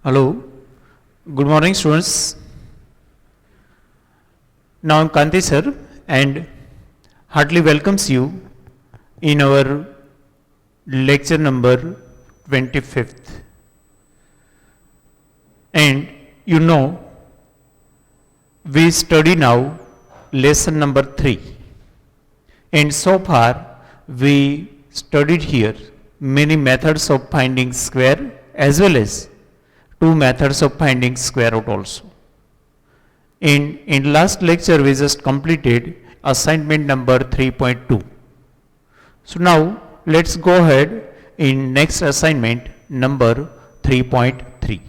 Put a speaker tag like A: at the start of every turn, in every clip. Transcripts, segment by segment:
A: Hello, good morning students. Now I am Kanti sir and heartily welcomes you in our lecture number 25th. And you know, we study now lesson number 3. And so far we studied here many methods of finding square as well as two methods of finding square root also. In last lecture we just completed assignment number 3.2. So now let's go ahead in next assignment number 3.3.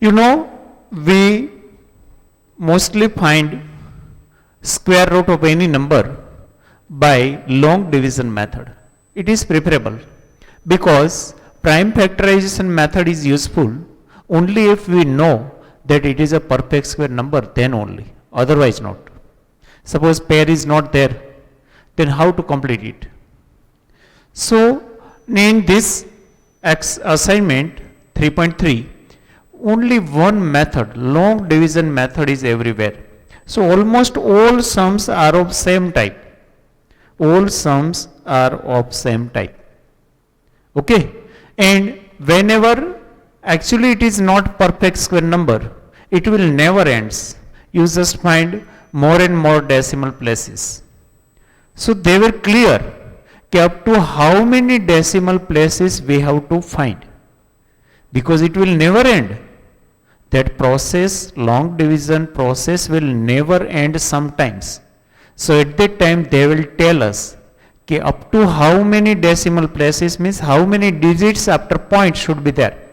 A: You know, we mostly find square root of any number by long division method. It is preferable because prime factorization method is useful only if we know that it is a perfect square number, then only, otherwise not. Suppose pair is not there, then how to complete it? So in this assignment 3.3, only one method, long division method is everywhere. So almost all sums are of same type. All sums are of same type. Okay. And whenever actually it is not perfect square number, it will never ends. You just find more and more decimal places. So they were clear up to how many decimal places we have to find, because it will never end. That process, long division process, will never end sometimes. So at that time they will tell us up to how many decimal places, means how many digits after point should be there.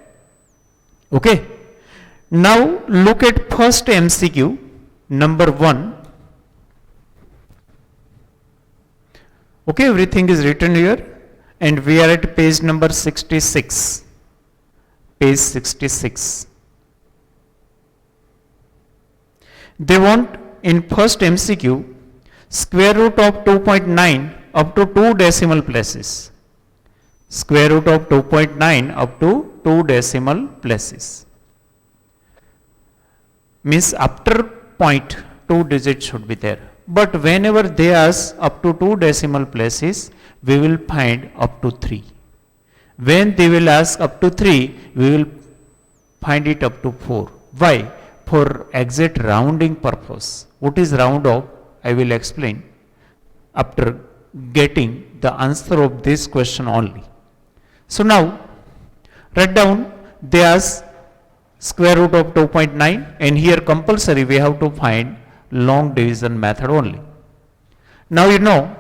A: Okay. Now look at first MCQ number 1. Okay, everything is written here and we are at page number 66. Page 66. They want in first MCQ square root of 2.9 up to 2 decimal places. Square root of 2.9 up to 2 decimal places. Means after point 2 digits should be there. But whenever they ask up to 2 decimal places, we will find up to 3. When they will ask up to 3, we will find it up to 4. Why? For exact rounding purpose. What is round off? I will explain after getting the answer of this question only. So now write down, they ask square root of 2.9 and here compulsory we have to find long division method only. Now you know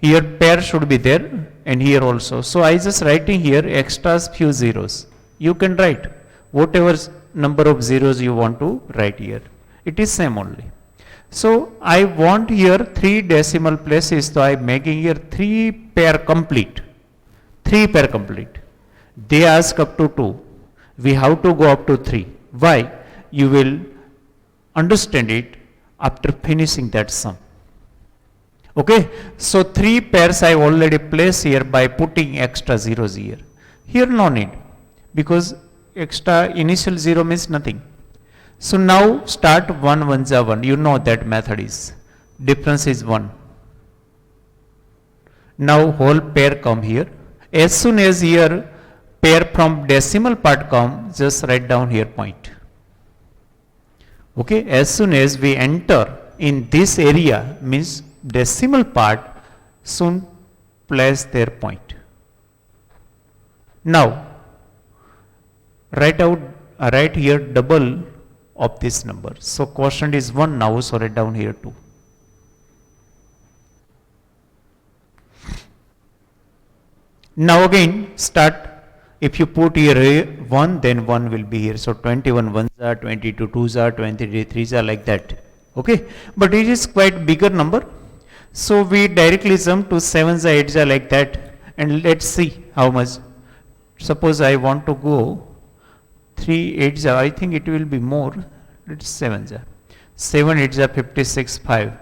A: here pair should be there and here also. So I just writing here extras few zeros. You can write whatever number of zeros you want to write here. It is same only. So I want here 3 decimal places, so I am making here 3 pair complete. 3 pair complete. They ask up to 2. We have to go up to 3. Why? You will understand it after finishing that sum. Okay. So 3 pairs I already placed here by putting extra zeros here. Here no need, because extra initial 0 means nothing. So now start 1 1 are 1. You know that method is. Difference is 1. Now whole pair come here. As soon as here pair from decimal part come, just write down here point. Okay. As soon as we enter in this area, means decimal part, soon place their point. Now write here double of this number. So quotient is 1 now, so write down here 2. Now again start, if you put here 1, then 1 will be here. So 21 1s are, 22 2s are, 23 3s are, like that. Okay. But it is quite bigger number. So we directly jump to 7s are, 8s are, like that. And let's see how much. Suppose I want to go 3 8s are, I think it will be more. It's 7s are. 7 8s are 56 5.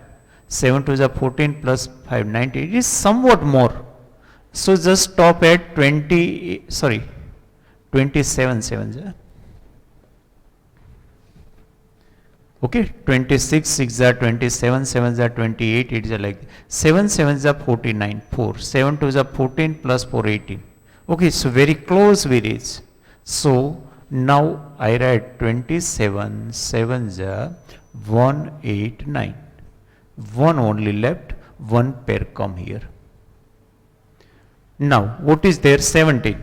A: 7 2s are 14 plus 5 90. It is somewhat more. So just stop at 20, sorry, 27 sevens. Okay, 26 6 are 27, 7s are 28, it is like 7 sevens are 49, 4, 7 2s are 14 plus 4 18. Okay, so very close we reach. So now I write 27 sevens are 1 8 9. One only left, one pair come here. Now what is there? 17.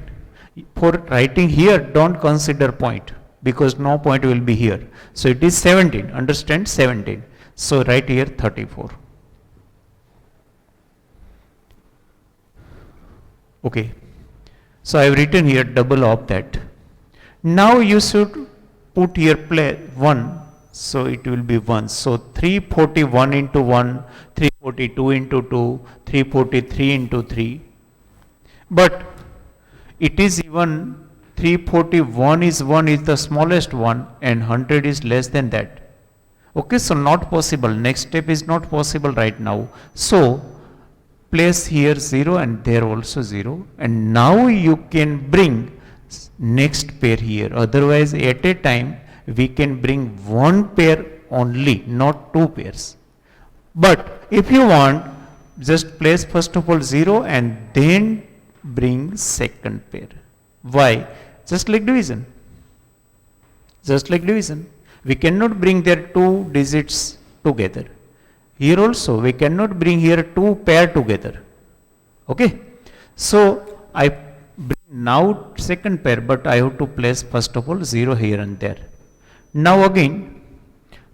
A: For writing here, don't consider point because no point will be here. So it is 17. Understand? 17. So write here 34. Okay. So I have written here double of that. Now you should put here play 1. So it will be 1. So 341 into 1, 342 into 2, 343 into 3. But it is even 341 is 1 is the smallest one and 100 is less than that. Okay, so not possible. Next step is not possible right now. So place here 0 and there also 0. And now you can bring next pair here. Otherwise at a time we can bring one pair only, not two pairs. But if you want, just place first of all 0 and then bring second pair. Why? Just like division. Just like division. We cannot bring their two digits together. Here also we cannot bring here two pair together. Okay. So I bring now second pair, but I have to place first of all 0 here and there. Now again,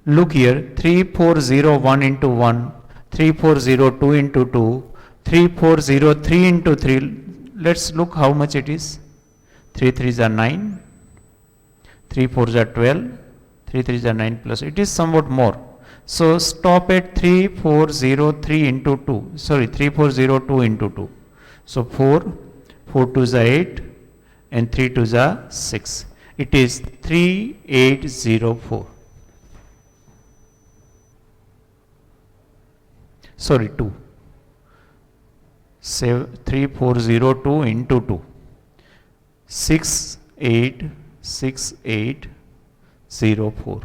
A: look here, 3401 into 1, 3402 into 2, 3403 into 3. Let's look how much it is. 3 3s are 9, 3 4s are 12, 3 3s are 9 plus. It is somewhat more. So stop at 3403 into 2. Sorry, 3402 into 2. So 4, 4 2s are 8 and 3 2s are 6. It is 3804. Sorry, 2. 3402 into 2. 686804.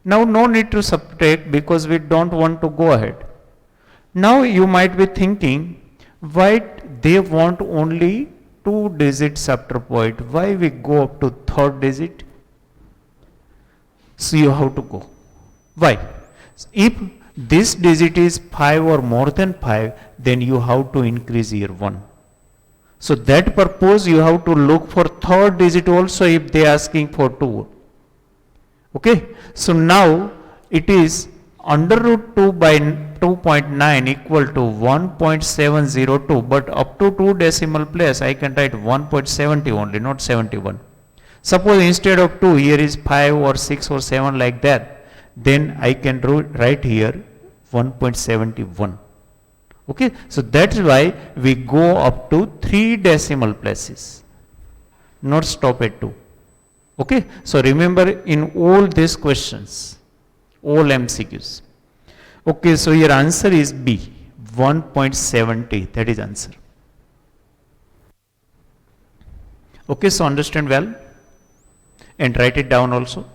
A: Now no need to subtract because we don't want to go ahead. Now you might be thinking, why they want only 2 digits after point? Why we go up to third digit? So you have to go. Why? If this digit is 5 or more than 5, then you have to increase here 1. So that purpose you have to look for third digit also if they are asking for 2. Okay. So now it is under root 2 by 2.9 equal to 1.702, but up to 2 decimal place I can write 1.70 only, not 71. Suppose instead of 2 here is 5 or 6 or 7 like that, then I can write here 1.71. Okay, so that's why we go up to 3 decimal places, not stop at 2. Okay, so remember in all these questions, all MCQs. Okay, so your answer is B, 1.70, that is answer. Okay, so understand well and write it down also.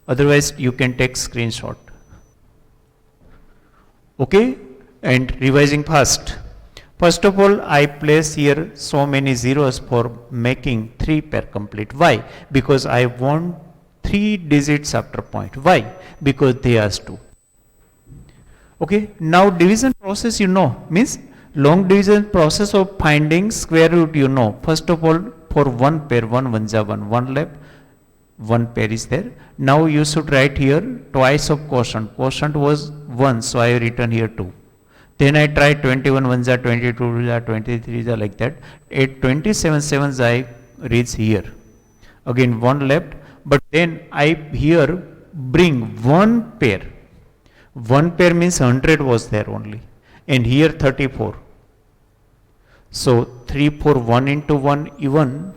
A: Otherwise you can take screenshot. Okay, and revising fast. First of all, I place here so many zeros for making 3 pair complete. Why? Because I want 3 digits after point. Why? Because they asked 2. Okay, now division process you know, means long division process of finding square root you know. First of all, for one pair, 1 1s are 1, 1 left, 1 pair is there. Now you should write here twice of quotient. Quotient was 1, so I have written here 2. Then I try 21 1s are 22 2s are 23s are like that. At 27 7s I reach here. Again 1 left, but then I here bring one pair. One pair means 100 was there only, and here 34. So 3 4 1 into 1 even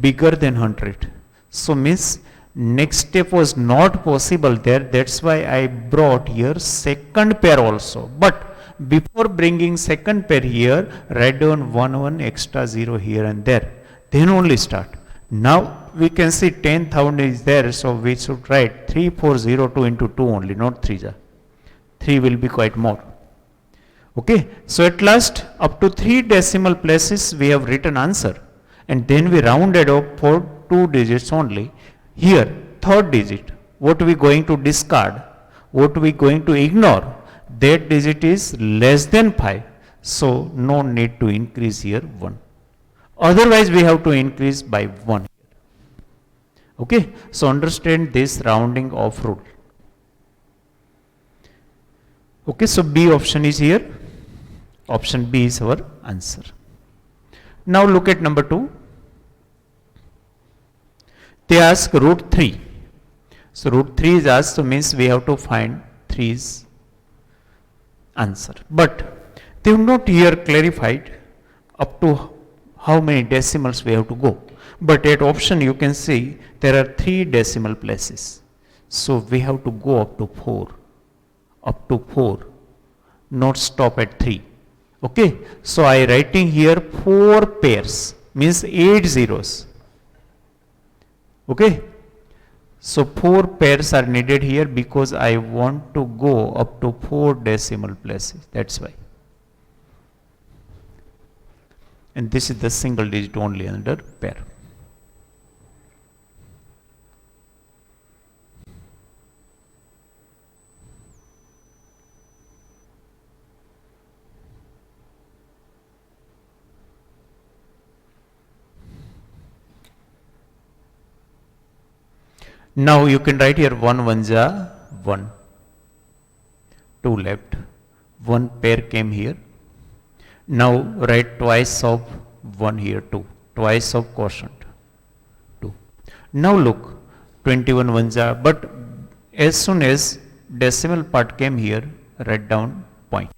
A: bigger than 100. So means next step was not possible there. That's why I brought here second pair also. But before bringing second pair here, write down 1 extra 0 here and there. Then only start. Now we can see 10,000 is there, so we should write 3402 into 2 only, not 3. 3 will be quite more. Okay, so at last up to 3 decimal places we have written answer, and then we rounded up for 2 digits only. Here, third digit, what we going to discard, what we going to ignore, that digit is less than 5, so no need to increase here 1. Otherwise we have to increase by 1. Okay, so understand this rounding off rule. Okay, so B option is here. Option B is our answer. Now look at number 2. They ask root 3. So root 3 is asked, so means we have to find 3's answer. But they have not here clarified up to how many decimals we have to go. But at option you can see there are 3 decimal places. So we have to go up to 4. Up to 4. Not stop at 3. Okay. So I writing here 4 pairs. Means 8 zeros. Okay. So 4 pairs are needed here because I want to go up to 4 decimal places. That's why. And this is the single digit only under pair. Now you can write here 1 1 ja 1, 2 left, 1 pair came here. Now write twice of 1 here 2, twice of quotient 2. Now look 21 1 ja, but as soon as decimal part came here, write down point.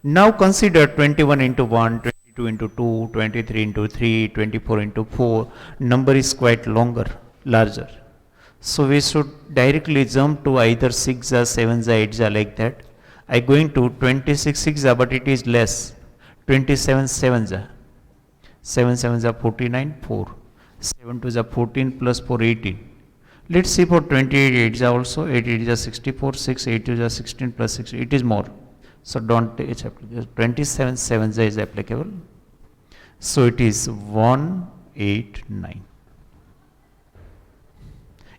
A: Now consider 21 into 1, 22 into 2, 23 into 3, 24 into 4, number is quite longer. Larger. So we should directly jump to either 6 or 7 or 8 or like that. I going to 26 6 but it is less. 27 7 7 7 49 4. 7 2 14 plus 4 18. Let's see for 28 8 also. 8 8 is 64, 6 8 is 16 plus 6. It is more. So don't it's applicable. 27 7 is applicable. So it is 1 8 9.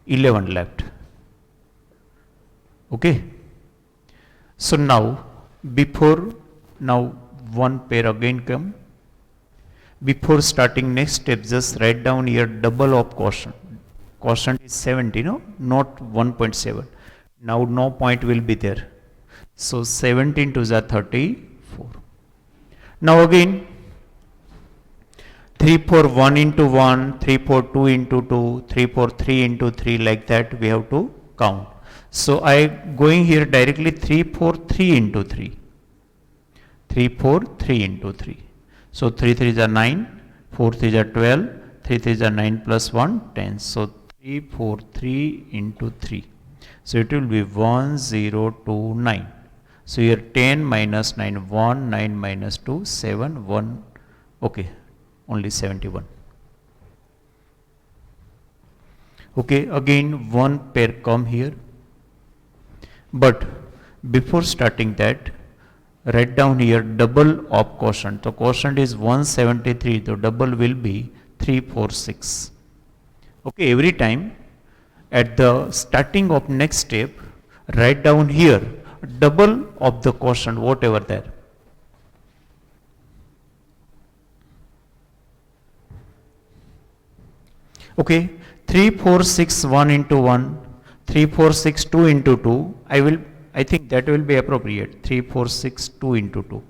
A: 11 left. Okay. So now one pair again come. Before starting next step, just write down here double of quotient. Quotient is 70, no? Not 1.7. Now no point will be there. So 17 to the 34. Now again 3 4 1 into 1, 3 4 2 into 2, 3 4 3 into 3, like that we have to count. So I going here directly 3 4 3 into 3. 3 4 3 into 3. So 3 3 is 9, 4 3 is 12, 3 3 is 9 plus 1 10. So 3 4 3 into 3. So it will be 1 0 2 9. So here 10 minus 9 1, 9 minus 2 7 1. Okay. Only 71. Okay, again one pair come here, but before starting that, write down here double of quotient. So quotient is 173, the double will be 346. Okay, every time at the starting of next step, write down here double of the quotient, whatever there. Okay, 3 4 6 1 into 1, 3 4 6 2 into 2. I think that will be appropriate. 3 4 6 2 into 2.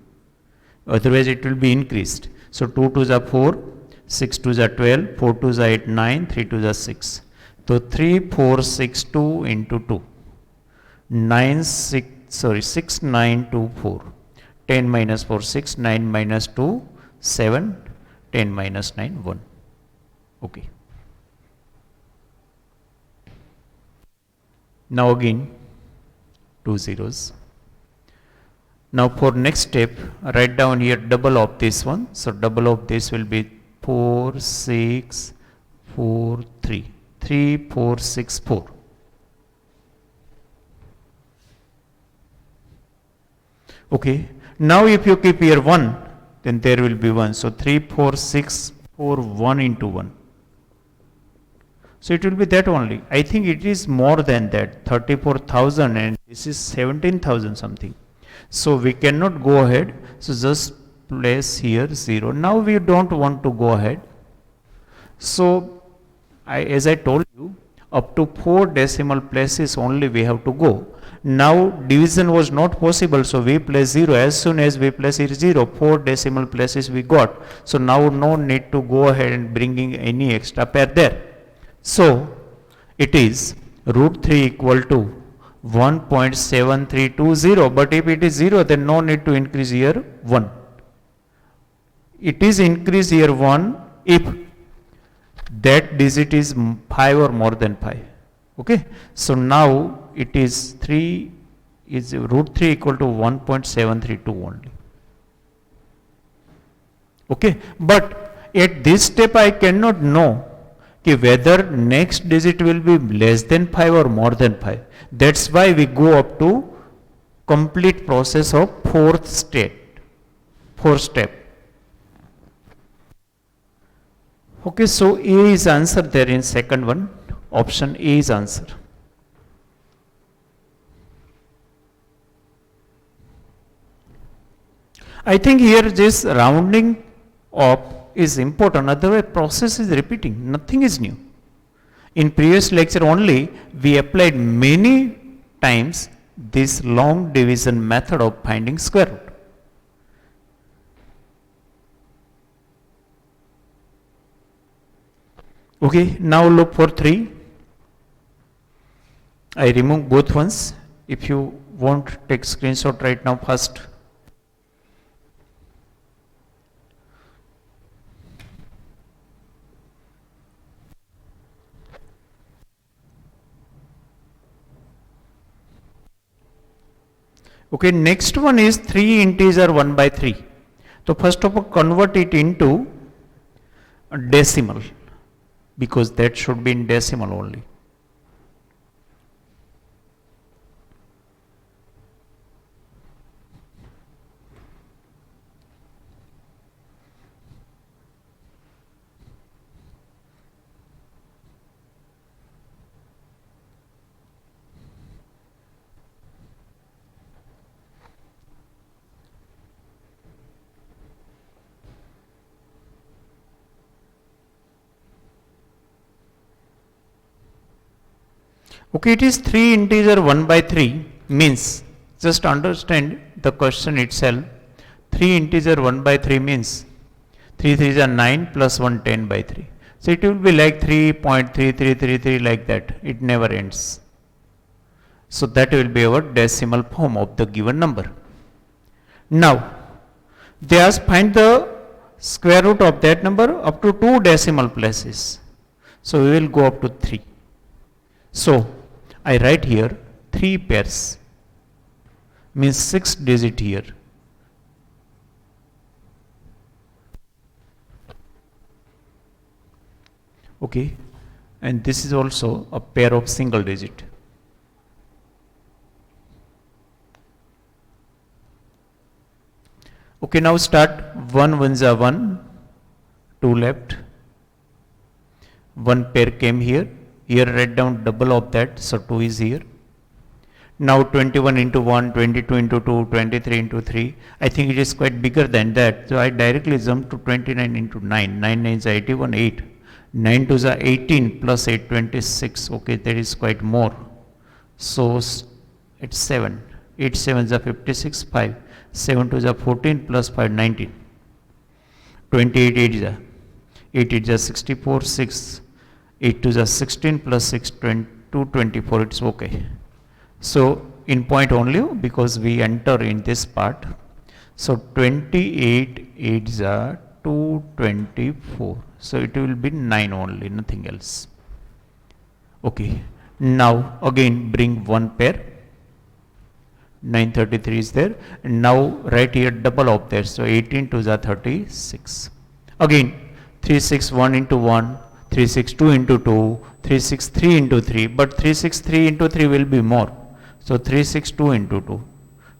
A: Otherwise it will be increased. So 2 2 is 4, 6 2 is 12, 4 2 is 8 9, 3 2 is 6. So 3 4 6 2 into 2. 6 9 2 4. 10 minus 4 6, 9 minus 2 7, 10 minus 9 1. Okay. Now again 2 zeros. Now for next step, write down here double of this one. So double of this will be 4, 6, 4, 3. 3, 4, 6, 4. Okay. Now if you keep here 1, then there will be 1. So 3, 4, 6, 4, 1 into 1. So it will be that only. I think it is more than that, 34,000, and this is 17,000 something. So we cannot go ahead. So just place here 0. Now we don't want to go ahead. So as I told you, up to 4 decimal places only we have to go. Now division was not possible, so we place 0. As soon as we place it 0, 4 decimal places we got. So now no need to go ahead and bringing any extra pair there. So it is root 3 equal to 1.7320, but if it is 0, then no need to increase here 1. It is increase here 1 if that digit is 5 or more than 5. Okay. So now it is 3 is root 3 equal to 1.732 only. Okay. But at this step I cannot know whether next digit will be less than 5 or more than 5. That's why we go up to complete process of fourth step. Okay, so A is answer there in second one. Option A is answer. I think here this rounding up is important, otherwise process is repeating, nothing is new. In previous lecture only, we applied many times this long division method of finding square root. Okay, now look for 3. I remove both ones. If you want, take screenshot right now first. Okay, next one is 3 integer 1 by 3. So first of all convert it into a decimal, because that should be in decimal only. Okay, it is 3 integer 1 by 3 means, just understand the question itself. 3 integer 1 by 3 means 3 3s are 9 plus 1 10 by 3. So it will be like 3.3333 like that. It never ends. So that will be our decimal form of the given number. Now they ask find the square root of that number up to 2 decimal places. So we will go up to 3. So I write here 3 pairs, means 6 digit here. Okay, and this is also a pair of single digit. Okay, now start 1 1s are 1, 2 left, 1 pair came here. Here write down double of that, so 2 is here. Now 21 into 1, 22 into 2, 23 into 3. I think it is quite bigger than that. So I directly jump to 29 into 9. 9 9 is 81, 8. 9 2 is 18 plus 8, 26. Okay, that is quite more. So it's 7. 8 7 is 56, 5. 7 2 is 14 plus 5, 19. 28 8 is 8 is 64, 6. 8 to the 16 plus 6, 22, 24, it's okay. So in point only because we enter in this part. So 28 8 is 224. So it will be 9 only, nothing else. Okay. Now again bring 1 pair. 933 is there, and now right here double of that, so 18 to the 36. Again 361 into 1, 362 into 2, 363 into 3, but 363 into 3 will be more, so 362 into 2,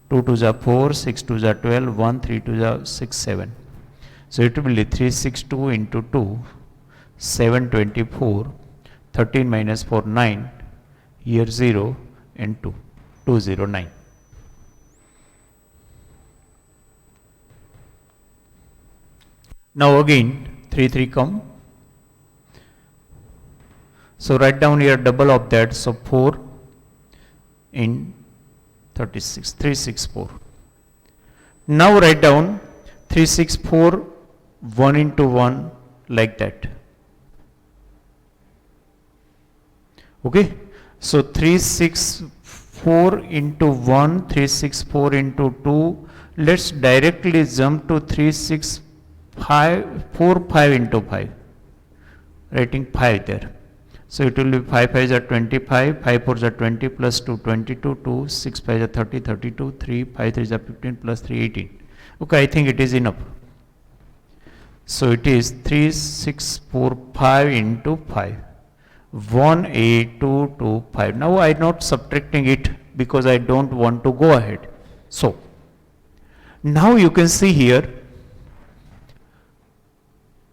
A: 2 to the 4, 6 to the 12, 1, 3 to the 6, 7. So it will be 362 into 2, 724, 13 minus 4, 9, here 0 and 2, 209. Now again 3 3 come. So write down here double of that, so 4 in 36, 364. Now write down 364, 1 into 1 like that. Okay, so 364 into 1, 364 into 2, let's directly jump to 365 into 5, writing 5 there. So it will be 5 5 are 25, 5 4 are 20 plus 2 22, 2 6 5 are 30 32, 3 5 3 are 15 plus 3 18. Okay, I think it is enough. So it is 3645 into 5, 18225. Now I am not subtracting it because I don't want to go ahead. So now you can see here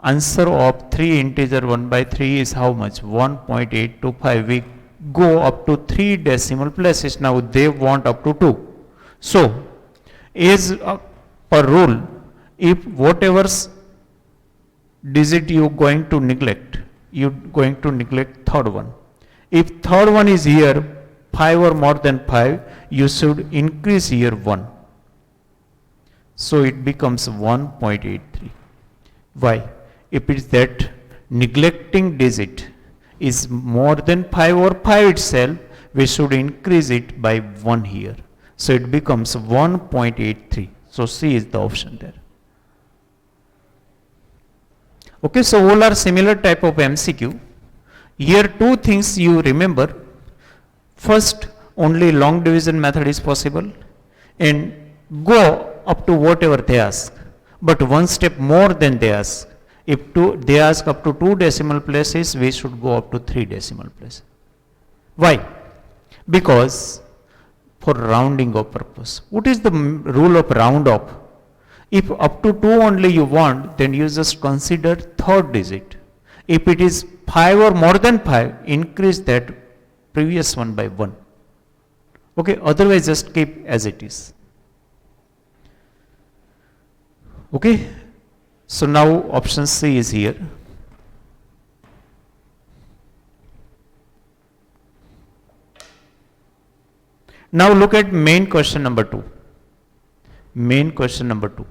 A: answer of 3 integer 1 by 3 is how much? 1.825. We go up to 3 decimal places. Now they want up to 2. So as per rule, if whatever digit you going to neglect, you going to neglect third one. If third one is here 5 or more than 5, you should increase here 1. So it becomes 1.83. Why? If it is that neglecting digit is more than 5 or 5 itself, we should increase it by 1 here. So it becomes 1.83. So C is the option there. Okay, so all are similar type of MCQ. Here two things you remember. First, only long division method is possible, and go up to whatever they ask, but one step more than they ask. If they ask up to 2 decimal places, we should go up to 3 decimal places. Why? Because for rounding off purpose. What is the rule of round off? If up to 2 only you want, then you just consider third digit. If it is 5 or more than 5, increase that previous one by 1. Okay, otherwise just keep as it is. Okay, so now option C is here. Now look at main question number 2. Main question number 2.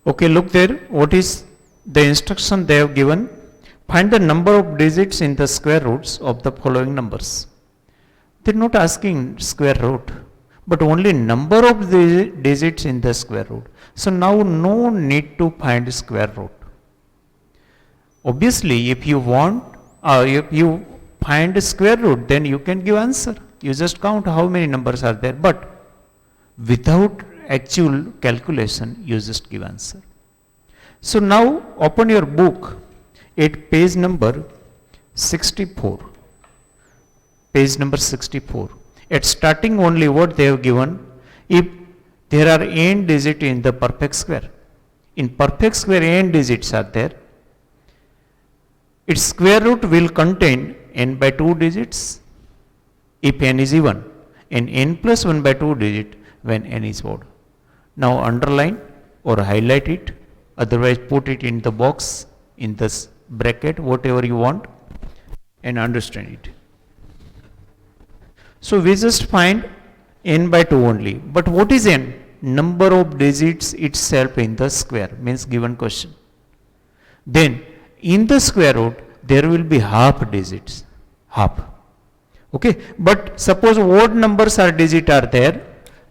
A: Okay, look there. What is the instruction they have given? Find the number of digits in the square roots of the following numbers. They are not asking square root, but only number of the digits in the square root. So now no need to find square root. Obviously, if you want, if you find square root, then you can give answer. You just count how many numbers are there, but without actual calculation, you just give answer. So now open your book at page number 64. Page number 64. At starting only what they have given, if there are n digits in the perfect square. In perfect square n digits are there. Its square root will contain n by 2 digits if n is even and n plus 1 by 2 digit when n is odd. Now underline or highlight it, otherwise put it in the box, in this bracket, whatever you want, and understand it. So we just find n by 2 only. But what is n? Number of digits itself in the square, means given question. Then in the square root there will be half digits, half. Okay, but suppose odd numbers are digit are there,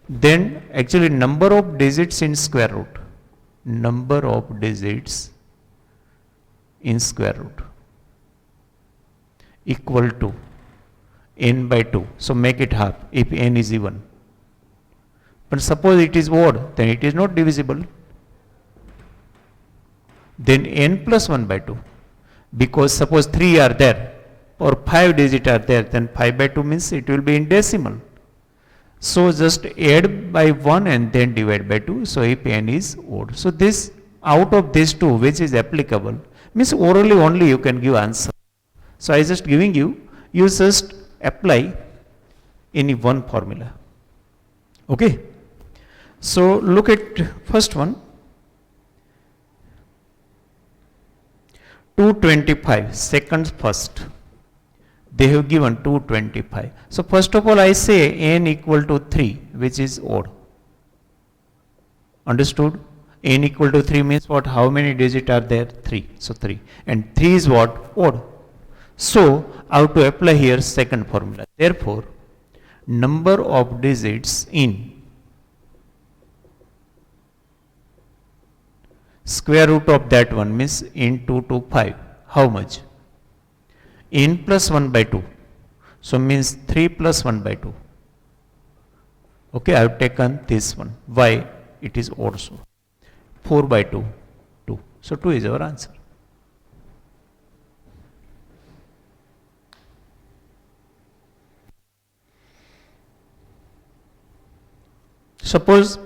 A: then actually number of digits in square root, number of digits in square root equal to n by 2. So make it half if n is even. But suppose it is odd, then it is not divisible. Then n plus 1 by 2. Because suppose 3 are there or 5 digits are there, then 5 by 2 means it will be in decimal. So just add by 1 and then divide by 2. So if n is odd. So this out of these two which is applicable, means orally only you can give answer. So I just giving you, you just apply any one formula. Okay. So look at first one, 225, second first. They have given 225. So first of all I say n equal to 3, which is odd. Understood? N equal to 3 means what? How many digits are there? 3. So 3. And 3 is what? Odd. So I have to apply here second formula. Therefore, number of digits in square root of that one means in 2 to 5. How much? N plus 1 by 2. So means 3 plus 1 by 2. Okay, I have taken this one. Why? It is also 4 by 2, 2. So 2 is our answer. Suppose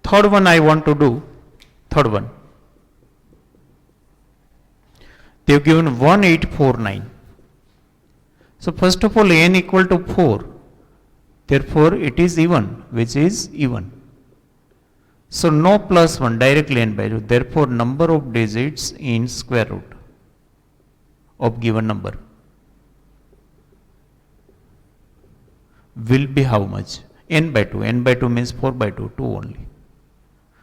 A: third one I want to do, third one. They have given 1849. So first of all n equal to 4. Therefore it is even, which is even. So no plus 1, directly n by 2. Therefore number of digits in square root of given number will be how much? N by 2. N by 2 means 4 by 2, 2 only.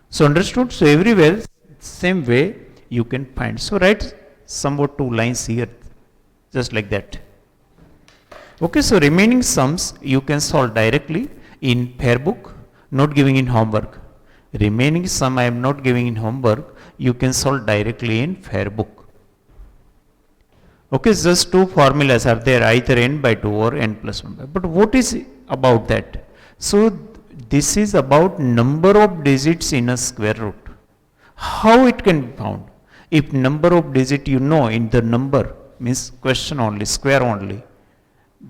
A: So understood? So everywhere same way you can find. So write somewhat 2 lines here, just like that. Okay, so remaining sums you can solve directly in pair book, not giving in homework. Remaining sum I am not giving in homework, you can solve directly in fair book. Okay, just two formulas are there, either n by 2 or n plus 1 by. But what is about that? So this is about number of digits in a square root. How it can be found? If number of digit you know in the number, means question only, square only,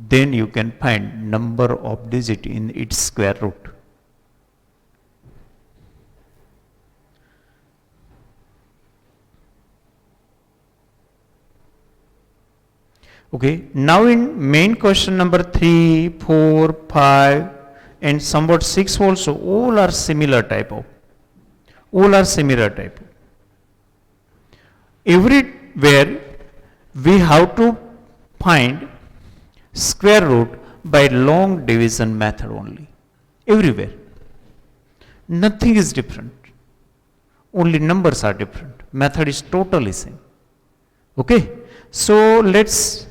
A: then you can find number of digit in its square root. Okay, now in main question number 3, 4, 5 and somewhat 6 also, all are similar type of. Everywhere we have to find square root by long division method only. Everywhere. Nothing is different. Only numbers are different. Method is totally same. Okay. So let's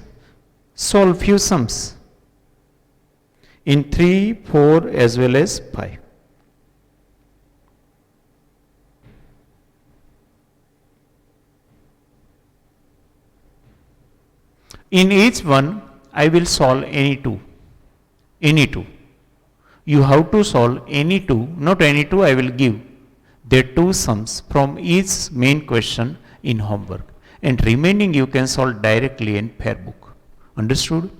A: solve few sums in 3, 4 as well as 5. In each one I will solve any two. You have to solve any two, not any two, I will give the two sums from each main question in homework, and remaining you can solve directly in pair book. Understood?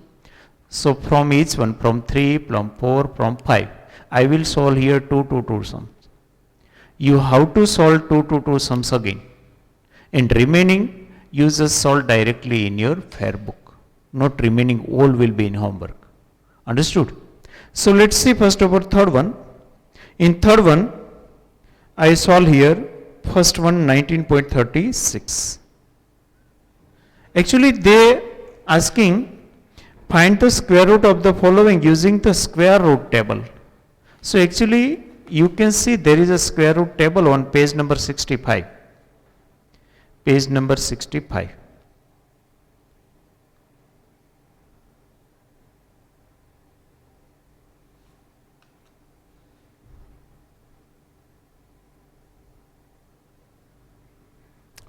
A: So from each one, from 3, from 4, from 5, I will solve here 2 to 2 sums. You have to solve 2 to 2 sums again. And remaining, you just solve directly in your fair book. Not remaining, all will be in homework. Understood? So let's see first about third one. In third one, I solve here first one 19.36. Actually, they asking find the square root of the following using the square root table. So actually, you can see there is a square root table on page number 65. Page number 65.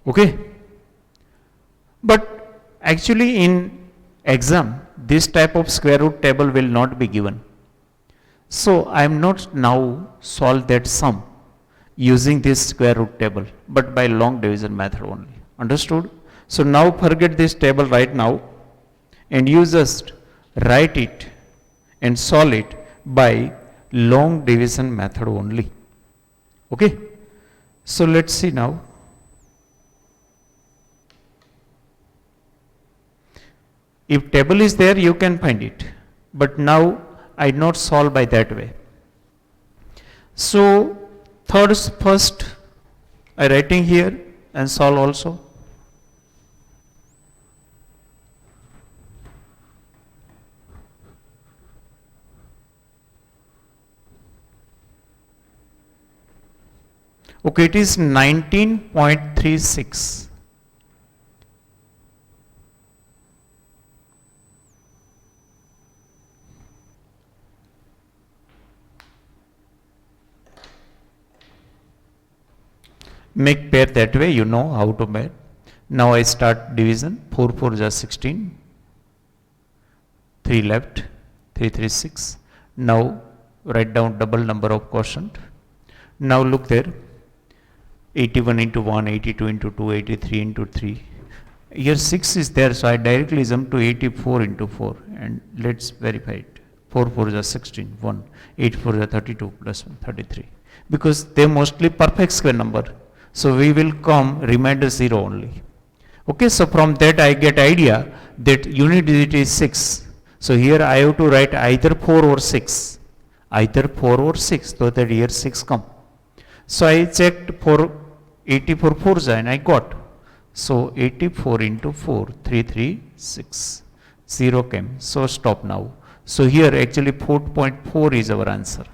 A: Okay. But actually in exam, this type of square root table will not be given. So I am not now solve that sum using this square root table, but by long division method only. Understood? So now forget this table right now and you just write it and solve it by long division method only. Okay? So let's see now. If table is there, you can find it. But now I not solve by that way. So first I writing here and solve also. Okay, it is 19.36. Make pair that way, you know how to make. Now I start division. 4 4 is 16. 3 left. 3 3 6. Now write down double number of quotient. Now look there. 81 into 1, 82 into 2, 83 into 3. Here 6 is there, so I directly jump to 84 into 4. And let's verify it. 4 4 is 16. 1. 8 4 is 32 plus 1, 33. Because they are mostly perfect square number. So we will come remainder 0 only. Okay, so from that I get idea that unit digit is 6. So here I have to write either 4 or 6. Either 4 or 6, so that here 6 come. So I checked for 84 4s and I got. So 84 into 4, 336. 0 came. So stop now. So here actually 4.4 is our answer.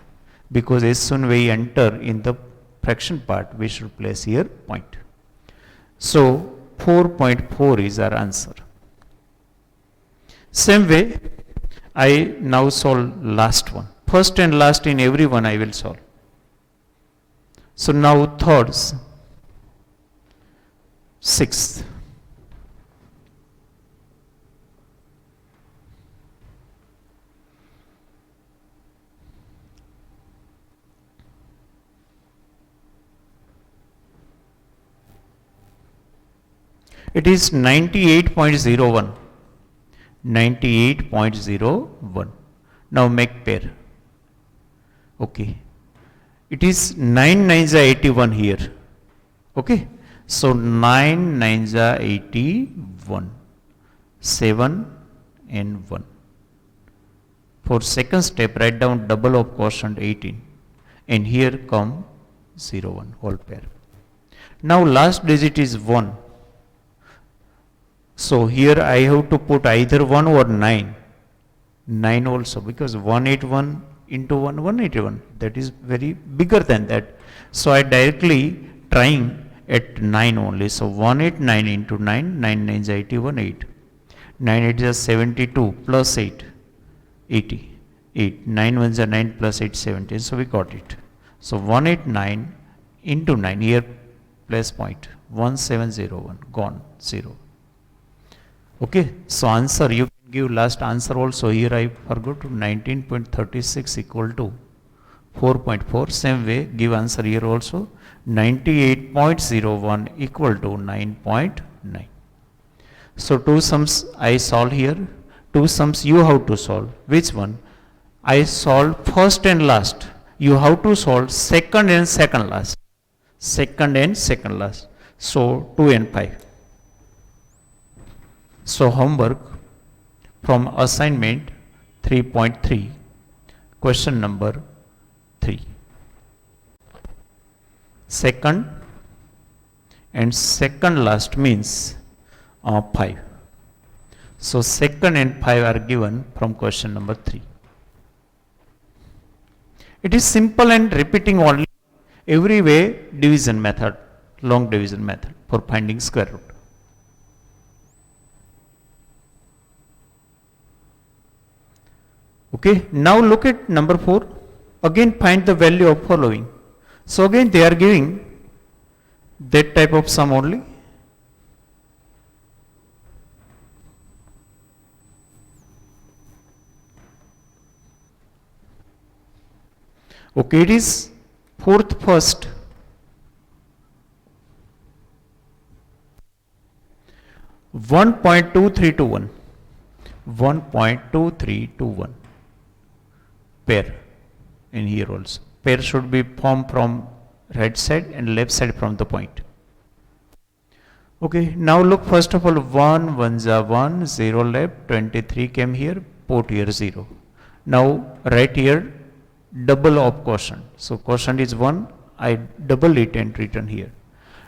A: Because as soon we enter in the fraction part, we should place here point. So 4.4 is our answer. Same way, I now solve last one. First and last in every one I will solve. So now thirds, sixth. It is 98.01. 98.01. Now make pair. Okay. It is 9 9s are 81 here. Okay. So 9 9s are 81. 7 and 1. For second step, write down double of quotient 18. And here come 0 1 whole pair. Now last digit is 1. So here I have to put either 1 or 9. 9 also, because 181 into 1, 181. That is very bigger than that. So I directly trying at 9 only. So 189 into 9, 9 9 is 81, 8. 9 8 is 72 plus 8, 80. 8, 9 1 is 9 plus 8, 17. So we got it. So 189 into 9, here place point, 1701, gone, 0. Okay, so answer, you can give last answer also. Here I forgot to 19.36 equal to 4.4. Same way, give answer here also. 98.01 equal to 9.9. So two sums I solve here. Two sums you have to solve. Which one? I solve first and last. you have to solve second and second last. Second and second last. So 2 and 5. So homework from assignment 3.3, question number 3. Second and second last means 5. So second and 5 are given from question number 3. It is simple and repeating only every way division method, long division method for finding square root. Okay, now look at number 4. Again find the value of following. So again they are giving that type of sum only. Okay, it is fourth first. 1.2321. 1.2321 pair in here also. Pair should be formed from right side and left side from the point. Okay, now look first of all 1, 1 is 1, 0 left, 23 came here, put here 0. Now write here double of quotient. So quotient is 1, I double it and written here.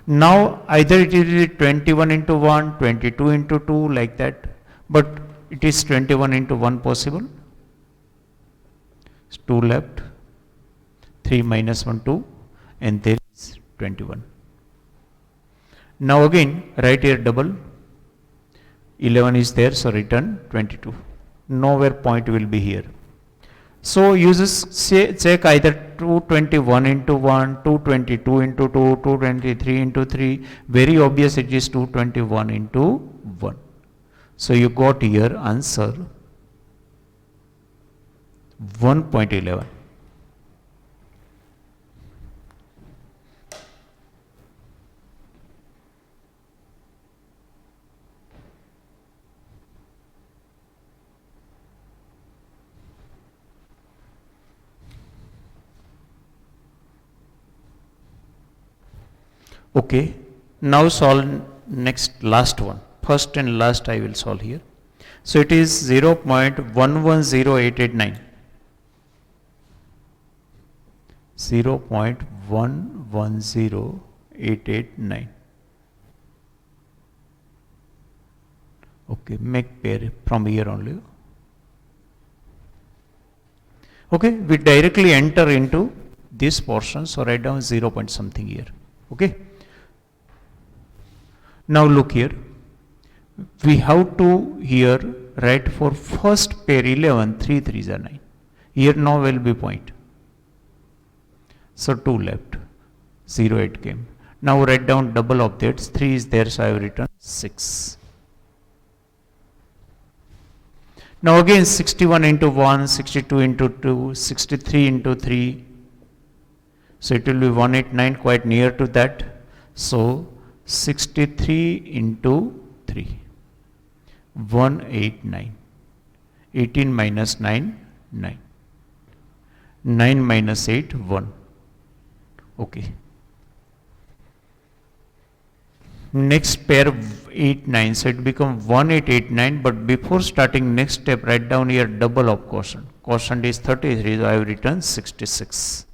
A: Now either it is 21 into 1, 22 into 2 like that, but it is 21 into 1 possible. 2 left, 3 minus 1 2, and there is 21. Now again write here double, 11 is there, so return 22. Nowhere point will be here. So you just check either 221 into 1, 222 into 2, 223 into 3. Very obvious it is 221 into 1. So you got here answer 1.11. Okay, now solve next last one. First and last I will solve here. So it is 0.110889. 0.110889. Okay, make pair from here only. Okay, we directly enter into this portion, so write down 0 point something here. Okay. Now look here, we have to here write for first pair 11, 3 3s are 9. Here now will be point. So 2 left, 0 8 came. Now write down double of that, 3 is there, so I have written 6. Now again 61 into 1, 62 into 2, 63 into 3. So it will be 189, quite near to that. So 63 into 3, 189. 18 minus 9, 9. 9 minus 8, 1. Okay. Next pair 8 9, so it becomes 1889, but before starting next step write down here double of quotient. Quotient is 33, so I have written 66.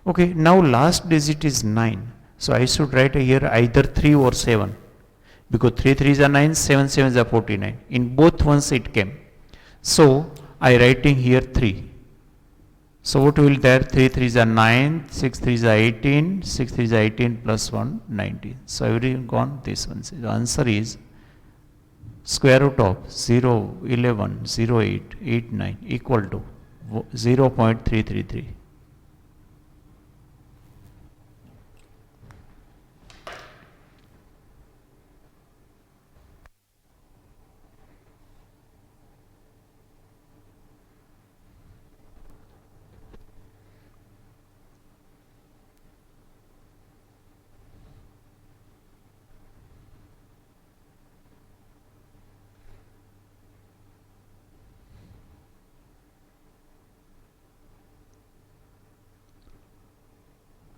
A: Okay, now last digit is 9. So I should write here either 3 or 7. Because 3 3s are 9, 7 7s are 49. In both ones it came. So I writing here 3. So what will there? 3 3s are 9, 6 3s are 18, 6 3s are 18 plus 1, 19. So I have gone this one. So the answer is square root of 0, 11, 0, 8, 8, 9 equal to 0.333.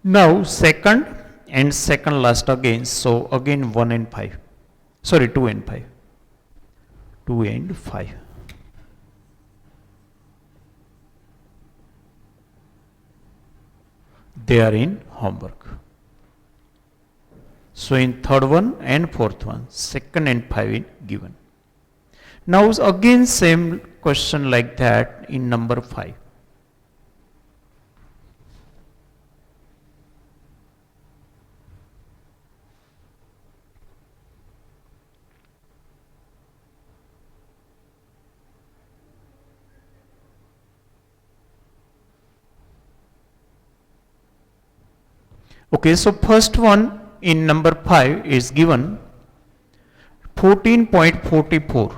A: Now second and second last again. So again 1 and 5. Sorry, 2 and 5. 2 and 5. They are in homework. So in third one and fourth one, second and 5 in given. Now again same question like that in number 5. Okay, so first one in number 5 is given 14.44.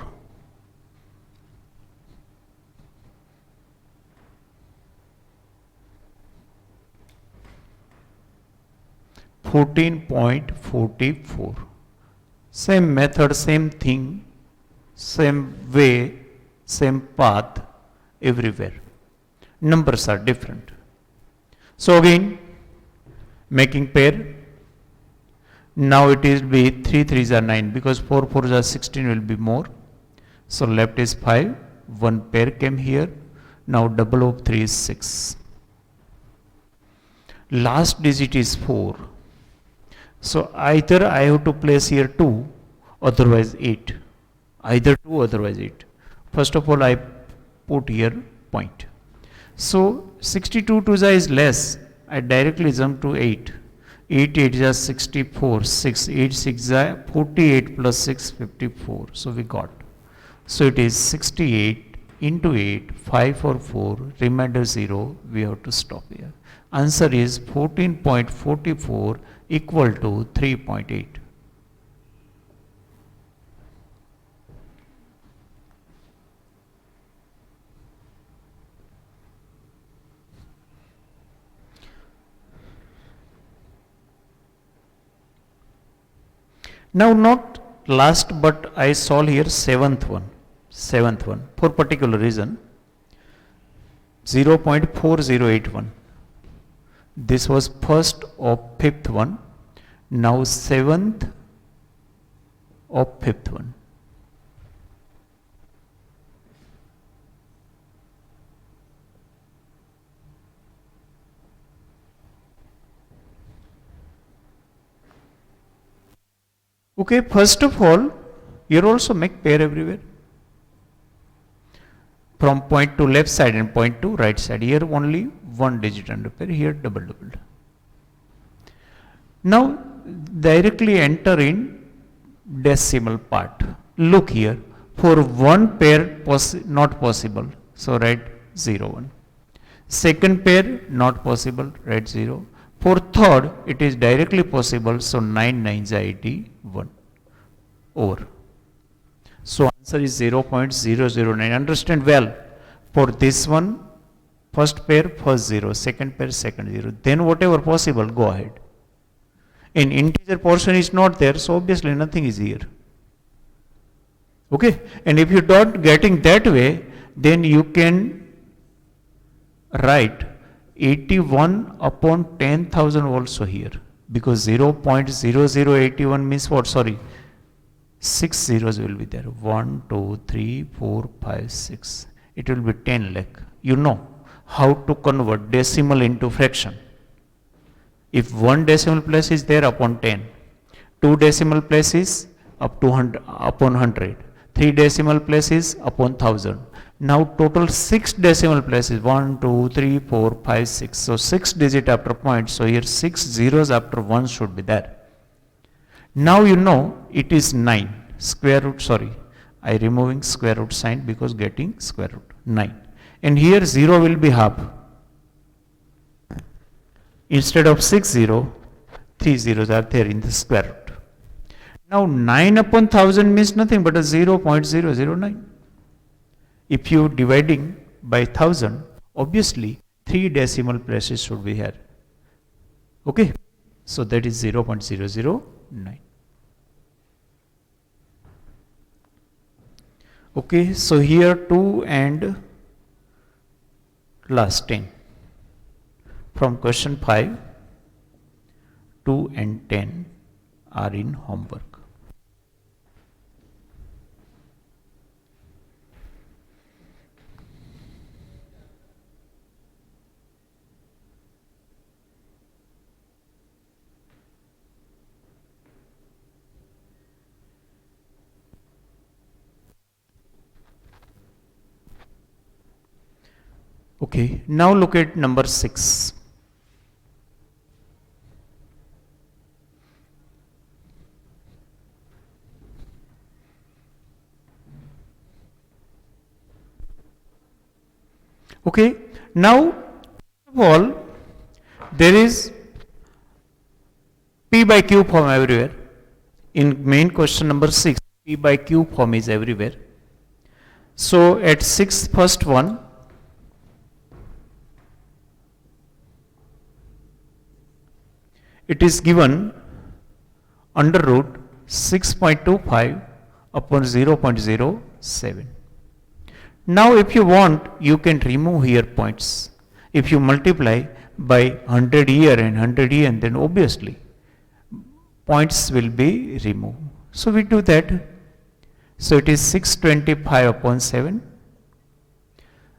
A: 14.44. Same method, same thing, same way, same path everywhere. Numbers are different. So again, making pair. Now it will be 3 3s are 9 because 4 4s are 16 will be more. So left is 5. One pair came here. Now double of 3 is 6. Last digit is 4. So either I have to place here 2, otherwise 8. Either 2, otherwise 8. First of all, I put here point. So 62 to is less. I directly jump to 8. 8 8 is 64. 6 8 6 is 48 plus 6 54. So we got. So it is 68 into 8, 5 for 4, remainder 0. We have to stop here. Answer is 14.44 equal to 3.8. Now not last, but I saw here seventh one for particular reason 0.4081. This was first of fifth one, now seventh of fifth one. Okay, first of all, here also make pair everywhere. From point to left side and point to right side. Here only one digit under pair, here double. Now directly enter in decimal part. Look here, for one pair not possible, so write 0 1. Second pair not possible, write 0. For third, it is directly possible, so 9 9 is 81 over. So answer is 0.009. Understand well. For this one, first pair, first 0, second pair, second 0. Then whatever possible, go ahead. In integer portion is not there, so obviously nothing is here. Okay, and if you don't getting that way, then you can write 81 upon 10,000 also here, because 0.0081 means what? Sorry, 6 zeros will be there. 1 2 3 4 5 6. It will be 10 lakh. You know how to convert decimal into fraction. If one decimal place is there upon 10, two decimal places up to 100, upon 100, three decimal places upon 1000. Now total 6 decimal places, 1 2 3 4 5 6. So 6 digit after point. So here 6 zeros after 1 should be there. Now you know it is 9 square root, sorry, I removing square root sign because getting square root 9. And here 0 will be half. Instead of 6 0, 3 zeros are there in the square root. Now 9 upon 1000 means nothing but a 0.009. If you dividing by 1000, obviously 3 decimal places should be here. Okay, so that is 0.009. Okay, so here 2 and last 10 from question 5. 2 and 10 are in homework. Okay, now look at number 6. Okay, now first of all, there is P by Q form everywhere. In main question number 6, P by Q form is everywhere. So at 6, first one, it is given under root 6.25 upon 0.07. Now if you want, you can remove here points. If you multiply by 100 here and 100 here, then obviously points will be removed. So we do that. So it is 625 upon 7.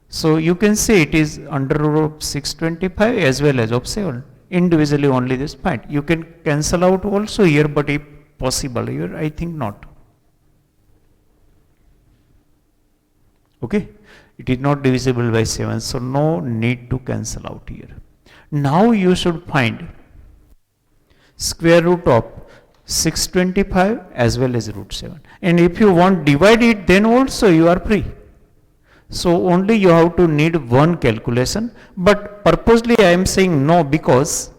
A: So you can say it is under root of 625 as well as of 7. Individually only this point. You can cancel out also here, but if possible here, I think not. Okay, it is not divisible by 7, so no need to cancel out here. Now you should find square root of 625 as well as root 7. And if you want divide it, then also you are free. So only you have to need one calculation, but purposely I am saying no, because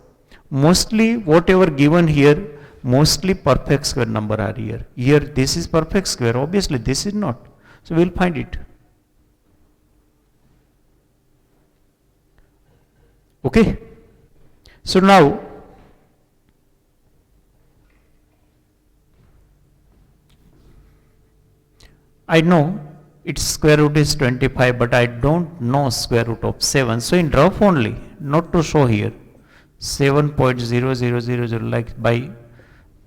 A: mostly whatever given here, mostly perfect square number are here. Here this is perfect square, obviously this is not. So we will find it. Okay. So now I know its square root is 25, but I don't know square root of 7. So in rough only, not to show here, 7.0000, like by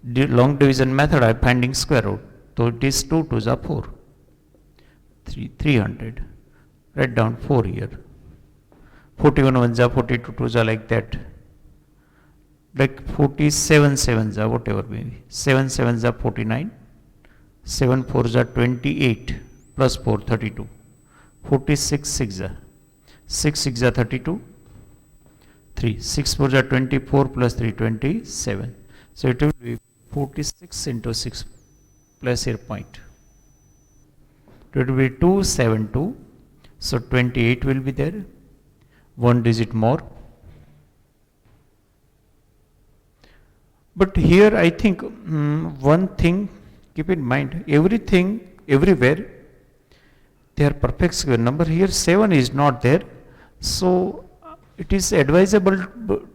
A: long division method I am finding square root. So it is 2 to the 4, 300. Write down 4 here. 41 1 ja, 42 2 ja, like that. Like 47 7 ja, whatever maybe. 7 7 ja 49. 7 4 ja 28 plus 4 32. 46 6 ja. 6 6 ja 32. 3 6 4 ja 24 plus 3 27. So it will be 46 into 6 plus here point. It will be 272. So 28 will be there. One digit more. But here I think one thing, keep in mind, everything, everywhere, they are perfect square number. Here 7 is not there. So it is advisable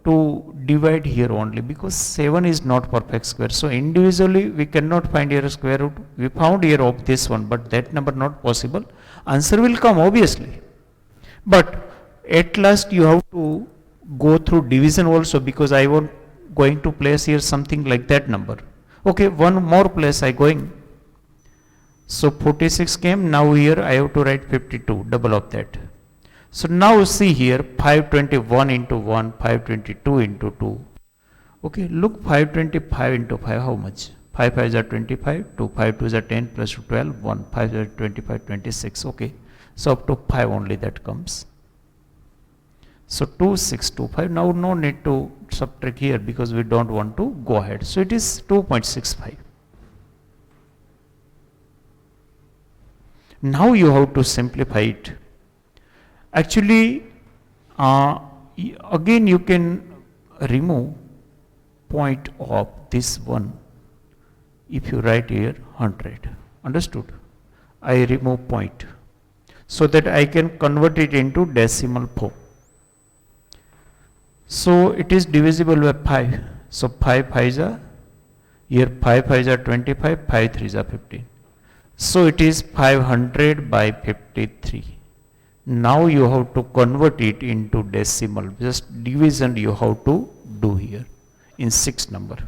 A: to divide here only, because 7 is not perfect square. So individually we cannot find here a square root. We found here of this one, but that number not possible. Answer will come obviously. But at last you have to go through division also, because I want going to place here something like that number. Okay, one more place I going. So 46 came, now here I have to write 52, double of that. So now see here 521 into 1, 522 into 2. Okay, look 525 into 5, how much? 5 5 is 25, 2 5 2 is 10 plus 12, 1 5 is 25, 26. Okay, so up to 5 only that comes. So 2625, now no need to subtract here because we don't want to go ahead. So it is 2.65. Now you have to simplify it. Actually, again you can remove point of this one. If you write here 100, understood? I remove point so that I can convert it into decimal form. So it is divisible by 5. So 5 5 are, here 5 5 are 25, 5 3 are 15. So it is 500 by 53. Now you have to convert it into decimal. Just division you have to do here. in 6 number.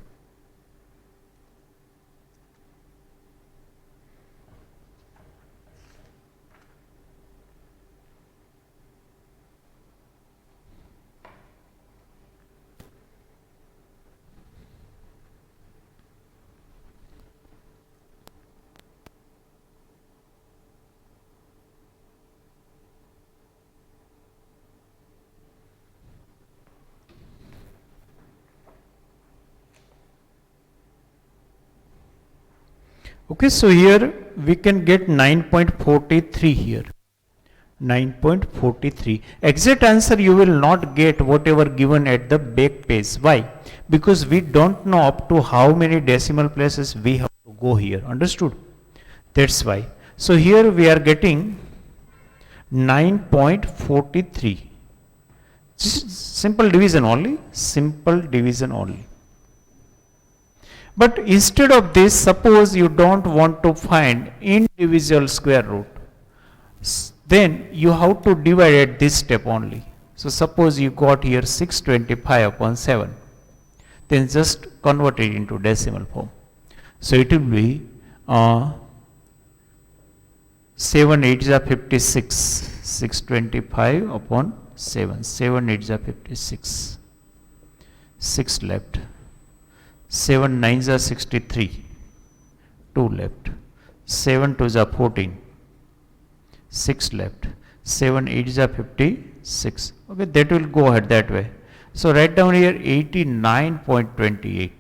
A: Okay, so here we can get 9.43 here. 9.43. Exact answer you will not get whatever given at the back page. Why? Because we don't know up to how many decimal places we have to go here. Understood? That's why. So here we are getting 9.43. Simple division only. Simple division only. But instead of this, suppose you don't want to find individual square root, then you have to divide at this step only. So suppose you got here 625 upon 7, then just convert it into decimal form. So it will be 7 8 is 56, 625 upon 7, 7 8 is 56, 6 left. 7 9s are 63, 2 left. 7 2s are 14, 6 left. 7 8s are 56. Okay, that will go ahead that way. So write down here 89.28.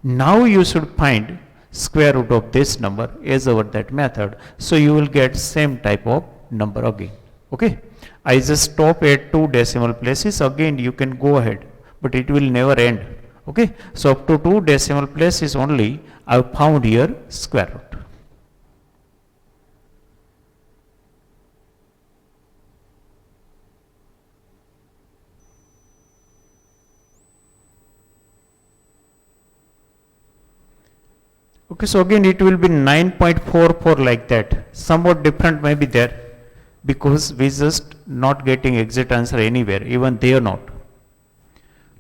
A: Now you should find square root of this number as over that method. So you will get same type of number again. Okay, I just stop at 2 decimal places. Again you can go ahead, but it will never end. Okay, so up to 2 decimal places only I have found here square root. Okay, so again it will be 9.44 like that. Somewhat different may be there because we just not getting exact answer anywhere, even they are not.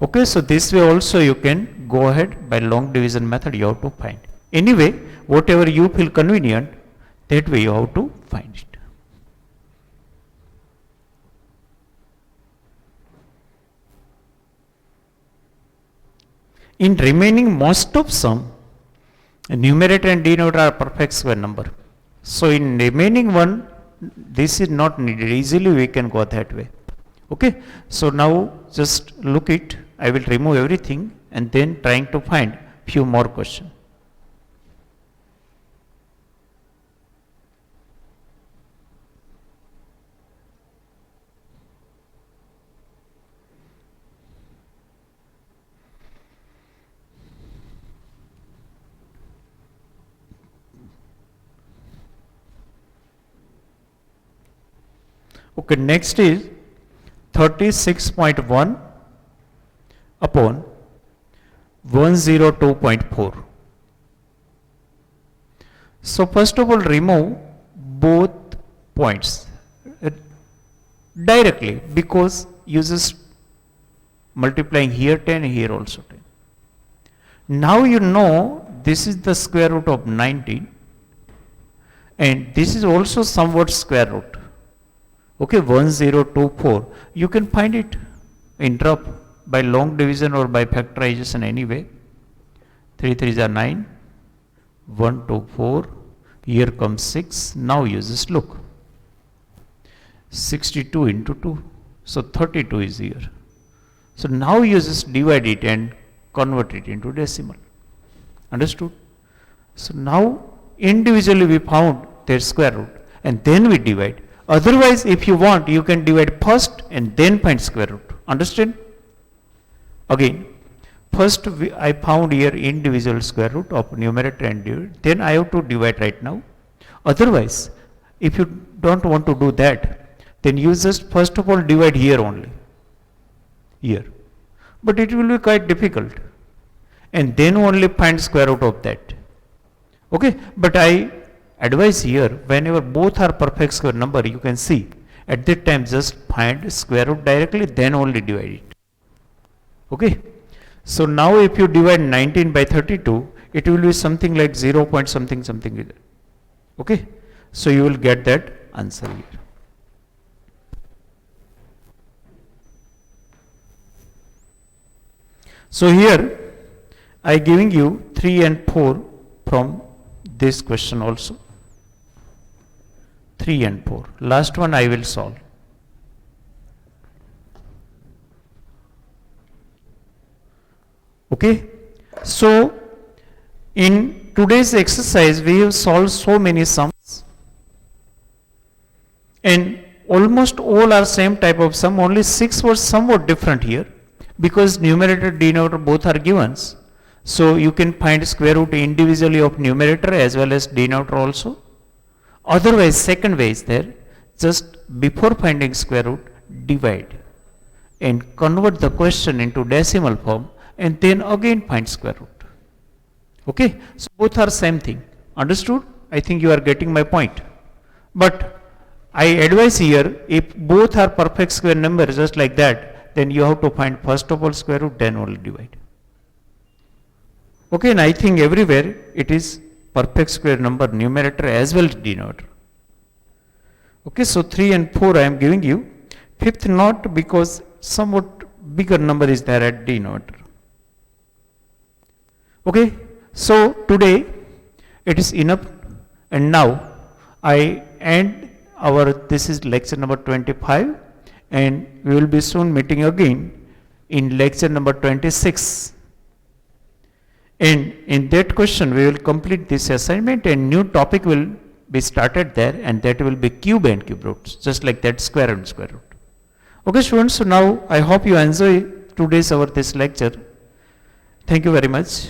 A: Okay, so this way also you can go ahead by long division method you have to find. Anyway, whatever you feel convenient, that way you have to find it. In remaining most of sum, numerator and denominator are perfect square number. So in remaining one, this is not needed. Easily we can go that way. Okay, so now just look it. I will remove everything and then trying to find few more questions. Okay, next is 36.1 upon 102.4. So first of all remove both points directly because you just multiplying here 10, here also 10. Now you know this is the square root of 19 and this is also somewhat square root. Okay, 1024. You can find it interrupt by long division or by factorization anyway. 3 3s are 9, 1 2 4, here comes 6. Now you just look 62 into 2, so 32 is here. So now you just divide it and convert it into decimal. Understood? So now individually we found their square root and then we divide. Otherwise, if you want, you can divide first and then find square root. Understand? Again, first I found here individual square root of numerator and denominator. Then I have to divide right now. Otherwise, if you don't want to do that, then you just first of all divide here only. Here. But it will be quite difficult. And then only find square root of that. Okay? But I advise here, whenever both are perfect square number, you can see at that time just find square root directly, then only divide it. Okay. So now if you divide 19 by 32, it will be something like 0 point something something. Okay. So you will get that answer here. So here I giving you 3 and 4 from this question also. 3 and 4. Last one I will solve. Okay. So in today's exercise we have solved so many sums, and almost all are same type of sum, only 6 were somewhat different here, because numerator denominator both are givens. So you can find square root individually of numerator as well as denominator also. Otherwise second way is there, just before finding square root, divide and convert the question into decimal form and then again find square root. Okay, so both are same thing. Understood? I think you are getting my point. But I advise here, if both are perfect square numbers just like that, then you have to find first of all square root, then only divide. Okay, and I think everywhere it is perfect square number, numerator as well as denominator. Okay, so 3 and 4 I am giving you. Fifth not, because somewhat bigger number is there at denominator. Okay, so today it is enough, and now I end our, this is lecture number 25, and we will be soon meeting again in lecture number 26. And in that question we will complete this assignment, and new topic will be started there, and that will be cube and cube roots, just like that, square and square root. Okay students, so now I hope you enjoy today's this lecture. Thank you very much.